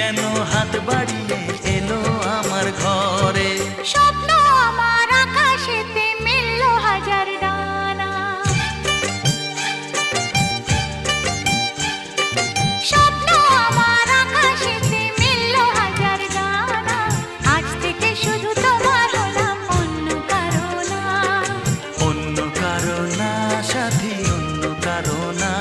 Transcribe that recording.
কেন হাত বাড়িয়ে এলো আমার ঘরে। স্বপ্ন আমার আকাশেতে মিলল হাজার ডানা, স্বপ্ন আমার আকাশেতে মিলল হাজার ডানা। আজ থেকে শুধু তোমার হলাম, অন্য কারো না। অন্য কারো না সাথী, অন্য কারো না।